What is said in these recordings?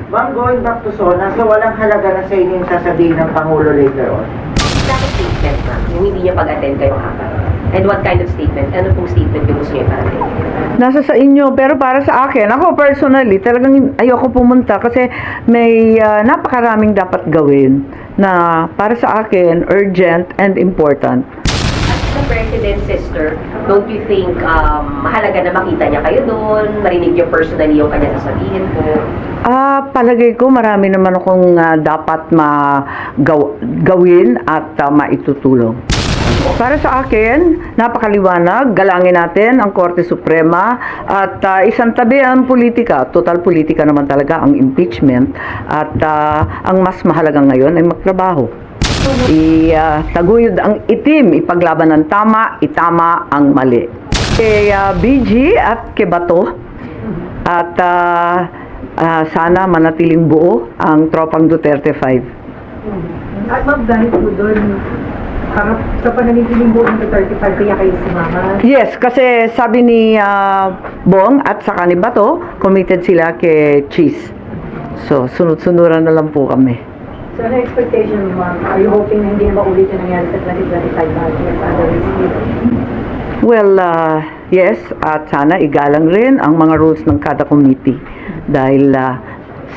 Ma'am, going back to SONA, so walang halaga na sa inyo yung sasabihin ng Pangulo later on? Bakit statement, ma'am? Yung hindi niya pag-attend kayo kapag? And what kind of statement? Ano pong statement yung gusto niya iparating? Nasa sa inyo, pero para sa akin, ako personally, talagang ayoko pumunta kasi may napakaraming dapat gawin na para sa akin, urgent and important. As the President's sister, don't you think mahalaga na makita niya kayo doon, marinig niyo personally yung kanya sasabihin po? Palagay ko marami naman akong dapat gawin at maitutulong. Para sa akin, napakaliwanag, galangin natin ang Korte Suprema at isang tabi ang politika. Total politika naman talaga ang impeachment at ang mas mahalaga ngayon ay magtrabaho. Itaguyod ang itim, ipaglaban ng tama, itama ang mali. Kay BG at kay Bato at sana manatiling buo ang tropang Duterte 5. At ma'am, dahil po doon, harap sa pananitiling buo ng 35 kaya kayo sumama. Yes, kasi sabi ni Bong at saka ni Bato, committed sila kay Cheese. So, sunod-sunuran na lang po kami. So, ano expectation mo, ma'am? Are you hoping na hindi na maulit yung nangyari sa 2025 budget at the risk? Well, yes, at sana igalang rin ang mga rules ng kada committee dahil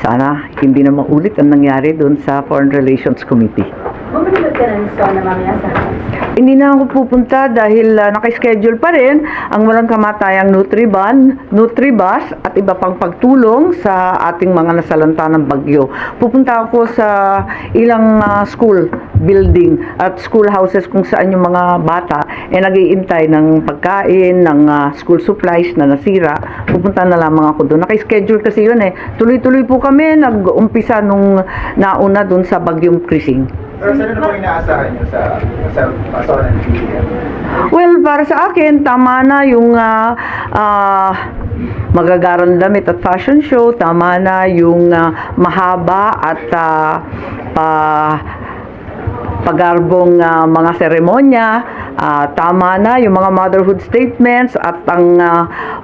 sana hindi na maulit ang nangyari doon sa Foreign Relations Committee. Bumalik ka ng SONA mamaya sa Hindi na ako pupunta dahil naka-schedule pa rin ang walang kamatayang Nutribus at iba pang pagtulong sa ating mga nasalanta ng bagyo. Pupunta ako sa ilang school building at school houses kung saan yung mga bata nag-iintay ng pagkain, ng school supplies na nasira. Pupunta na lamang ako doon. Naka-schedule kasi yun eh. Tuloy-tuloy po kami nag-umpisa nung nauna doon sa bagyong Krising. Pero saan na po inaasahan nyo sa SONA ng PDM? Well, para sa akin, tama na yung magagarang damit at fashion show, tama na yung mahaba at pagarbong mga seremonya, tama na yung mga motherhood statements at ang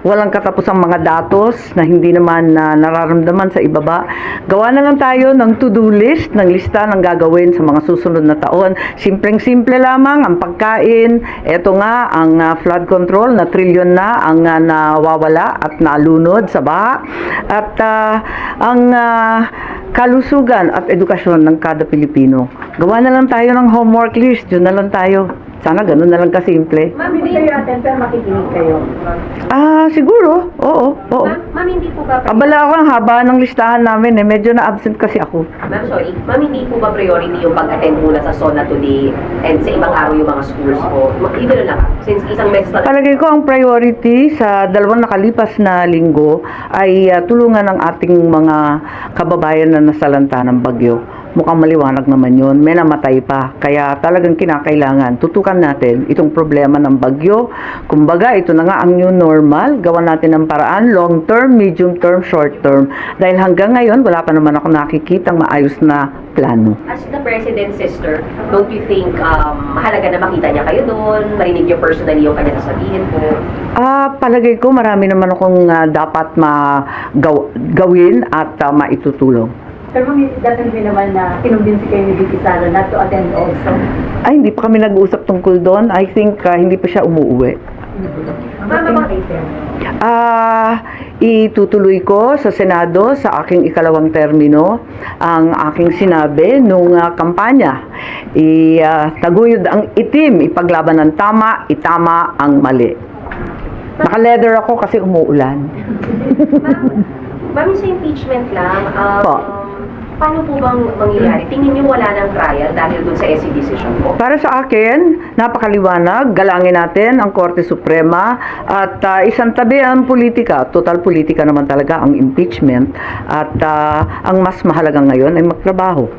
walang katapusang mga datos na hindi naman nararamdaman sa ibaba. Gawa na lang tayo ng to-do list, ng lista ng gagawin sa mga susunod na taon. Simpleng-simple lamang ang pagkain. Ito nga, ang flood control na trilyon na ang nawawala at nalunod sa baha. At ang kalusugan at edukasyon ng kada Pilipino. Gawa na lang tayo ng homework list, yun na lang tayo. Sana ganun na lang kasimple. Ma'am, hindi kayo attend pero makikinig kayo. Siguro. Oo. Ma'am, hindi po ba Abala ako ang haba ng listahan namin eh. Medyo na-absent kasi ako. Ma'am, sorry. Ma'am, hindi po ba priority yung pag-attend muna sa SONA today and sa ibang araw yung mga schools po? Even lang, since isang mess na Palagay ko ang priority sa dalawang nakalipas na linggo ay tulungan ng ating mga kababayan na nasalanta ng bagyo. Mukhang maliwanag naman yun. May namatay pa. Kaya talagang kinakailangan. Tutukan natin itong problema ng bagyo. Kumbaga, ito na nga ang new normal. Gawan natin ng paraan. Long term, medium term, short term. Dahil hanggang ngayon, wala pa naman ako nakikitang maayos na plano. As the President's sister, don't you think mahalaga na makita niya kayo doon, marinig niyo personally yung kanya sasabihin po? Palagay ko marami naman akong dapat gawin at maitutulong. Pero ma'am, it doesn't mean naman na kinumbinsi kayo ni Vicky Sara not to attend also. Ay, hindi pa kami nag-uusap tungkol doon. I think hindi pa siya umuwi. Ma'am, Itutuloy ko sa Senado sa aking ikalawang termino ang aking sinabi nung kampanya. Taguyod ang itim, ipaglaban ng tama, itama ang mali. Naka-leather ako kasi umuulan. Ma'am, sa impeachment lang, paano po bang mangyayari? Tingin niyo wala ng trial dahil dun sa SC decision po? Para sa akin, napakaliwanag, galangin natin ang Korte Suprema at isang tabi ang politika. Total politika naman talaga ang impeachment at ang mas mahalaga ngayon ay magtrabaho.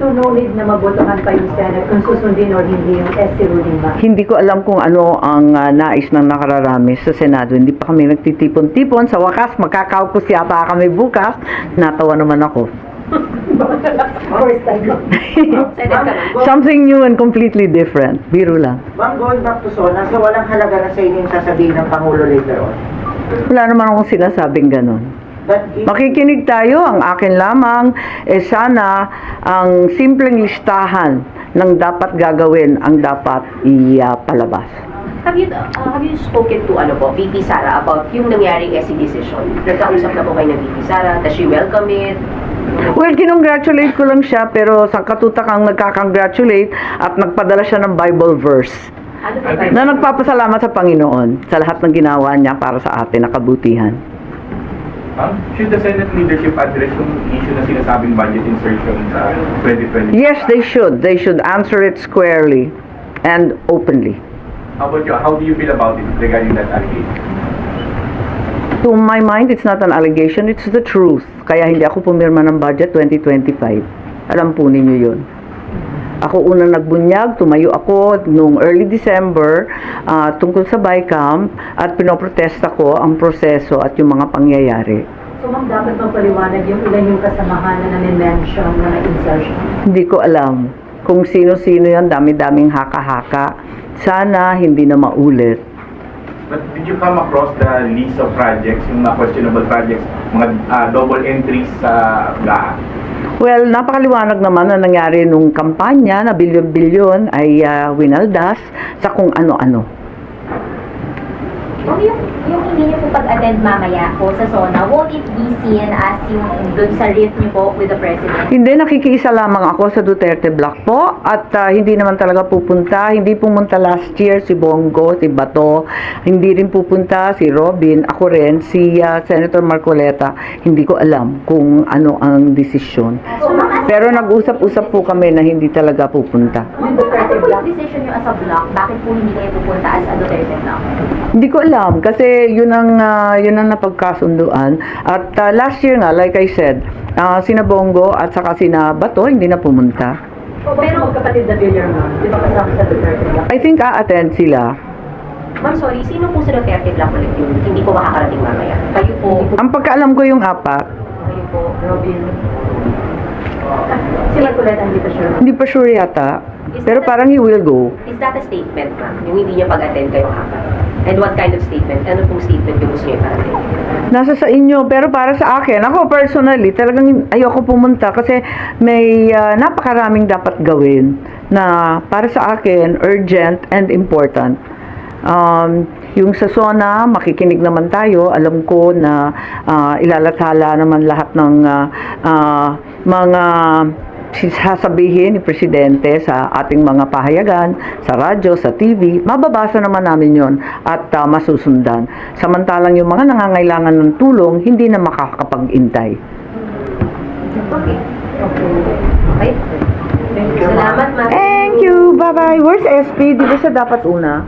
So no need na mabotohan pa yung Senate kung susundin or hindi yung SC ruling ba? Hindi ko alam kung ano ang nais ng nakararami sa Senado. Hindi pa kami nagtitipon-tipon. Sa wakas, magkakaukus yata kami bukas. Natawa naman ako. First time. Something new and completely different. Biro lang. Ma'am, going back to SONA, so walang halaga na sa inyo yung sasabihin ng Pangulo later on? Wala naman akong sinasabing ganun. But if, Makikinig tayo, ang akin lamang, sana ang simpleng listahan ng dapat gagawin ang dapat ipalabas. Have you spoken to VP Sara about yung nangyaring SC decision? Nagkausap na po kayo ng VP Sara? Does she welcome it? Well, kinongratulate ko lang siya, pero sa katutakang nagkakongratulate at nagpadala siya ng Bible verse Ano po tayo? na nagpapasalamat sa Panginoon sa lahat ng ginawa niya para sa atin na kabutihan. Should the Senate leadership address yung issue na sinasabing budget insertion sa 2020? Yes, they should. They should answer it squarely and openly. How about you? How do you feel about it regarding that allegation? To my mind, it's not an allegation, it's the truth. Kaya hindi ako pumirma ng budget 2025. Alam po ninyo yun. Ako unang nagbunyag, tumayo ako noong early December tungkol sa BICAM at pinoprotesta ko ang proseso at yung mga pangyayari. So ma'am, dapat magpaliwanag yung ilan yung kasamahan na namin-mention na insertion. Hindi ko alam kung sino-sino yan, dami-daming haka-haka. Sana hindi na maulit. But did you come across the list of projects, yung mga questionable projects, mga double entries sa GAA? Well, napakaliwanag naman na nangyari nung kampanya na bilyon-bilyon ay winaldas sa kung ano-ano. Ma'am, yung hindi niyo po pag-attend mamaya po sa SONA, won't it be seen as yung dun sa riff niyo po with the President? Hindi, nakikiisa lamang ako sa Duterte Block po at hindi naman talaga pupunta. Hindi pumunta last year si Bongo, si Bato, hindi rin pupunta si Robin, ako rin, si Senator Marcoleta. Hindi ko alam kung ano ang desisyon. So, ma'am, Pero nag-usap-usap po kami na hindi talaga pupunta. ano po yung decision niyo as a block? Bakit po hindi kayo pupunta as a Duterte block? Hindi ko alam kasi yun ang napagkasunduan. At last year nga, like I said, sina Bongo at saka sina Bato hindi na pumunta. Pero magkapatid na Villar ma'am, di ba kasama sa Duterte Block? I think a-attend sila. Ma'am, sorry, sino po sa Duterte Block ulit yung hindi po makakarating mamaya? Kayo po, Ang pagkaalam ko yung apat, kayo po, Robin. Si Marcoleta hindi pa sure. hindi pa sure yata. Pero parang he will go. is that a statement, ma'am? Yung hindi niya pag-attend kayong apat? And what kind of statement? Ano pong statement yung gusto niyo iparating? Nasa sa inyo, pero para sa akin, ako personally, talagang ayoko pumunta kasi may napakaraming dapat gawin na para sa akin, urgent and important. Yung sa SONA, makikinig naman tayo. Alam ko na ilalathala naman lahat ng mga sasabihin ni Presidente sa ating mga pahayagan, sa radyo, sa TV. Mababasa naman namin yon at masusundan. Samantalang yung mga nangangailangan ng tulong, hindi na makakapag-intay. Okay. Okay. Salamat, ma'am. Thank you! Bye-bye! Where's SP? Di ba siya dapat una?